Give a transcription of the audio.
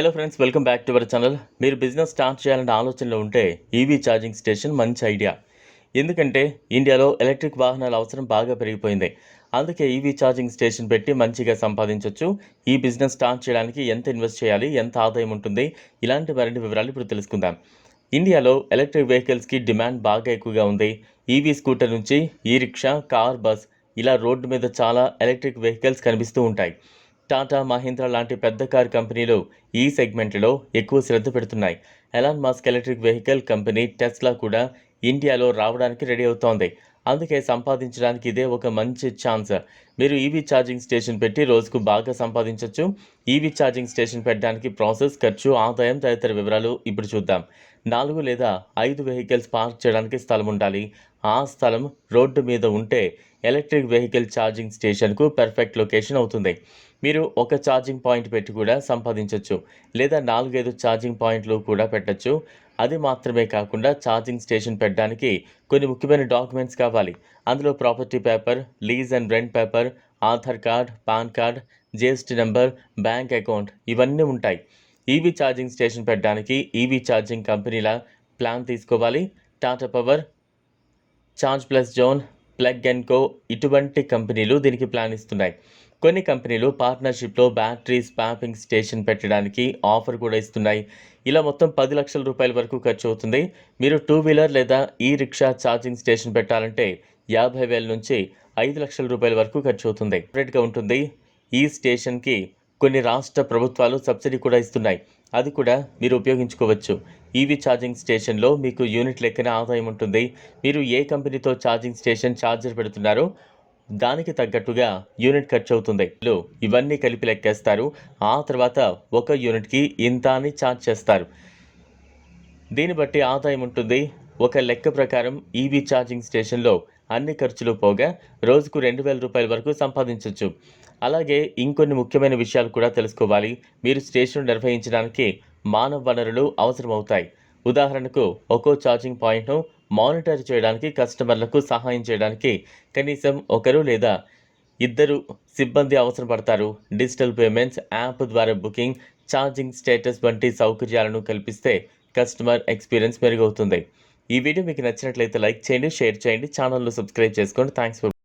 Hello friends, welcome back to our channel. మీరు business start చేయాలనే ఆలోచనలో ఉంటే ఈవీ ఛార్జింగ్ స్టేషన్ మంచి ఐడియా. ఎందుకంటే ఇండియాలో ఎలక్ట్రిక్ వాహనాల అవసరం బాగా పెరిగిపోయింది. అందుకే ఈవీ ఛార్జింగ్ స్టేషన్ పెట్టి మంచిగా సంపాదించవచ్చు. ఈ బిజినెస్ స్టార్ట్ చేయడానికి ఎంత ఇన్వెస్ట్ చేయాలి, ఎంత ఆదాయం ఉంటుంది, ఇలాంటి మరిన్ని వివరాలు ఇప్పుడు తెలుసుకుందాం. ఇండియాలో ఎలక్ట్రిక్ వెహికల్స్కి డిమాండ్ బాగా ఎక్కువగా ఉంది. ఈవీ స్కూటర్ నుంచి ఈ రిక్షా, కార్, బస్ ఇలా రోడ్డు మీద చాలా ఎలక్ట్రిక్ వెహికల్స్ కనిపిస్తూ ఉంటాయి. టాటా, మహీంద్రా లాంటి పెద్ద కార్ కంపెనీలు ఈ సెగ్మెంట్లో ఎక్కువ శ్రద్ధ పెడుతున్నాయి. Elon Musk electric vehicle company Tesla కూడా ఇండియాలో రావడానికి రెడీ అవుతోంది. అందుకే సంపాదించడానికి ఇదే ఒక మంచి ఛాన్స్. మీరు ఈవీ ఛార్జింగ్ స్టేషన్ పెట్టి రోజుకు బాగా సంపాదించవచ్చు. ఈవీ ఛార్జింగ్ స్టేషన్ పెట్టడానికి ప్రాసెస్, ఖర్చు, ఆదాయం తదితర వివరాలు ఇప్పుడు చూద్దాం. 4 లేదా 5 వెహికల్స్ పార్క్ చేయడానికి స్థలం ఉండాలి. ఆ స్థలం రోడ్డు మీద ఉంటే ఎలక్ట్రిక్ వెహికల్ ఛార్జింగ్ స్టేషన్కు పర్ఫెక్ట్ లొకేషన్ అవుతుంది. మీరు ఒక ఛార్జింగ్ పాయింట్ పెట్టి కూడా సంపాదించవచ్చు, లేదా 4-5 ఛార్జింగ్ పాయింట్లు కూడా పెట్టచ్చు. అది మాత్రమే కాకుండా ఛార్జింగ్ స్టేషన్ పెట్టడానికి కొన్ని ముఖ్యమైన డాక్యుమెంట్స్ కావాలి. అందులో property paper, lease and rent paper, Aadhaar card, pan card, GST number, bank account ఇవన్నీ ఉంటాయి. ఈవీ ఛార్జింగ్ స్టేషన్ పెట్టడానికి ఈవీ ఛార్జింగ్ కంపెనీల ప్లాన్ తీసుకోవాలి. Tata power, charge plus zone, plug and co ఇటువంటి కంపెనీలు దీనికి ప్లాన్ ఇస్తున్నాయి. కొన్ని కంపెనీలు పార్ట్నర్షిప్లో బ్యాటరీ స్వాపింగ్ స్టేషన్ పెట్టడానికి ఆఫర్ కూడా ఇస్తున్నాయి. ఇలా మొత్తం 10 లక్షల రూపాయల వరకు ఖర్చు అవుతుంది. మీరు 2 వీలర్ లేదా ఈ రిక్షా ఛార్జింగ్ స్టేషన్ పెట్టాలంటే 50,000 నుంచి 5 లక్షల రూపాయల వరకు ఖర్చు అవుతుంది. సపరేట్గా ఉంటుంది. ఈ స్టేషన్కి కొన్ని రాష్ట్ర ప్రభుత్వాలు సబ్సిడీ కూడా ఇస్తున్నాయి. అది కూడా మీరు ఉపయోగించుకోవచ్చు. ఈవీ ఛార్జింగ్ స్టేషన్లో మీకు యూనిట్ లెక్కన ఆదాయం ఉంటుంది. మీరు ఏ కంపెనీతో ఛార్జింగ్ స్టేషన్ ఛార్జర్ పెడుతున్నారో దానికి తగ్గట్టుగా యూనిట్ ఖర్చు అవుతుంది. ఇవన్నీ కలిపి లెక్కేస్తారు. ఆ తర్వాత ఒక యూనిట్కి ఇంత అని ఛార్జ్ చేస్తారు. దీన్ని బట్టి ఆదాయం ఉంటుంది. ఒక లెక్క ప్రకారం ఈవీ ఛార్జింగ్ స్టేషన్లో అన్ని ఖర్చులు పోగా రోజుకు 2,000 రూపాయల వరకు సంపాదించవచ్చు. అలాగే ఇంకొన్ని ముఖ్యమైన విషయాలు కూడా తెలుసుకోవాలి. మీరు స్టేషన్ నిర్వహించడానికి మానవ వనరులు అవసరమవుతాయి. ఉదాహరణకు ఒక్కో ఛార్జింగ్ పాయింట్ను మానిటర్ చేయడానికి, కస్టమర్లకు సహాయం చేయడానికి కనీసం 1 లేదా 2 సిబ్బంది అవసరం పడతారు. డిజిటల్ పేమెంట్స్, యాప్ ద్వారా బుకింగ్, ఛార్జింగ్ స్టేటస్ వంటి సౌకర్యాలను కల్పిస్తే కస్టమర్ ఎక్స్పీరియన్స్ మెరుగవుతుంది. ఈ వీడియో మీకు నచ్చినట్లయితే లైక్ చేయండి, షేర్ చేయండి, ఛానల్ను సబ్స్క్రైబ్ చేసుకోండి. Thanks for